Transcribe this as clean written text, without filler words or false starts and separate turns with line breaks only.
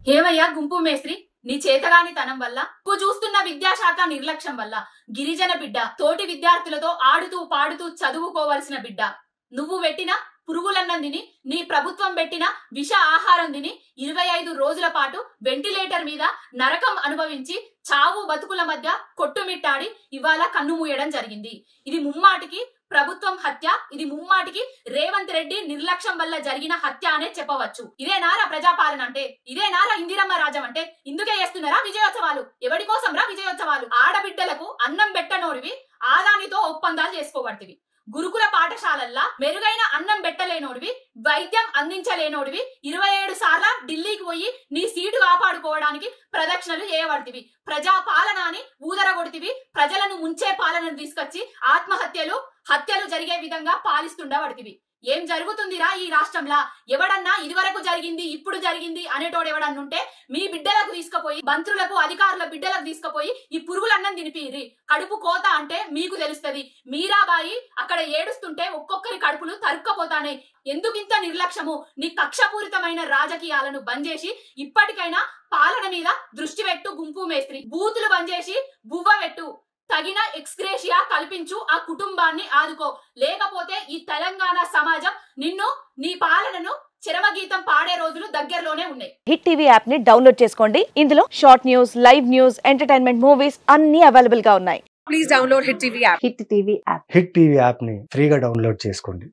ఏమయ్యా గుంపు మేస్త్రి, నీ చేతగాని తనం వల్ల, నువ్వు చూస్తున్న విద్యాశాఖ నిర్లక్ష్యం వల్ల గిరిజన బిడ్డ తోటి విద్యార్థులతో ఆడుతూ పాడుతూ చదువుకోవాల్సిన బిడ్డ నువ్వు పెట్టిన పురుగులన్నం తిని, నీ ప్రభుత్వం పెట్టిన విష ఆహారం తిని 25 రోజుల పాటు వెంటిలేటర్ మీద నరకం అనుభవించి చావు బతుకుల మధ్య కొట్టుమిట్టాడి ఇవాళ కన్ను మూయడం జరిగింది. ఇది ముమ్మాటికి ప్రభుత్వం హత్య, ఇది ముమ్మాటికి రేవంత్ రెడ్డి నిర్లక్ష్యం వల్ల జరిగిన హత్య అనే చెప్పవచ్చు. ఇదే నారా ప్రజాపాలన అంటే, ఇదే నారా ఇందిరమ్మ రాజ్యం అంటే. ఇందుకే చేస్తున్నారా విజయోత్సవాలు? ఎవరి కోసం రా విజయోత్సవాలు? ఆడబిడ్డలకు అన్నం పెట్టనోడివి, ఆదానితో ఒప్పందాలు చేసుకోబడుతుంది. గురుకుల పాఠశాలల్లా మెరుగైన అన్నం పెట్టలేనోడివి, వైద్యం అందించలేనోడివి, 27 సార్ల ఢిల్లీకి పోయి నీ సీటు కాపాడుకోవడానికి ప్రదక్షిణలు చేయబడుతుంది. ప్రజాపాలన అని ఊదరగొడుతుంది. ప్రజలను ముంచే పాలనను తీసుకొచ్చి హత్యలు జరిగే విధంగా పాలిస్తుండబడుతుంది. ఏం జరుగుతుందిరా ఈ రాష్ట్రంలో? ఎవడన్నా ఇదివరకు జరిగింది ఇప్పుడు జరిగింది అనేటోడు ఎవడన్నా ఉంటే మీ బిడ్డలకు తీసుకుపోయి, మంత్రులకు అధికారుల బిడ్డలకు తీసుకుపోయి ఈ పురుగులన్నం తినిపిరి. కడుపు కోత అంటే మీకు తెలుస్తుంది. మీరాబాయి అక్కడ ఏడుస్తుంటే ఒక్కొక్కరి కడుపులు తరుక్కపోతానే. ఎందుకింత నిర్లక్ష్యము? నీ కక్షపూరితమైన రాజకీయాలను బంద్ చేసి ఇప్పటికైనా పాలన మీద దృష్టి పెట్టు. గుంపు మేస్త్రి, బూతులు బంద్ చేసి బువ్వ పెట్టు. తగిన ఎక్స్గ్రేషియా కల్పించు, ఆ కుటుంబాన్ని ఆదుకో. లేకపోతే ఈ తెలంగాణ సమాజం నిన్ను, నీ పాలనను చరమగీతం పాడే రోజులు దగ్గరలోనే ఉన్నాయి.
హిట్ టీవీ యాప్ ని డౌన్లోడ్ చేసుకోండి. ఇందులో short news, live news, entertainment movies అన్ని అవైలబుల్ గా ఉన్నాయి.
Please download hit TV app.
Hit TV app
hit TV app ని ఫ్రీగా డౌన్లోడ్ చేసుకోండి.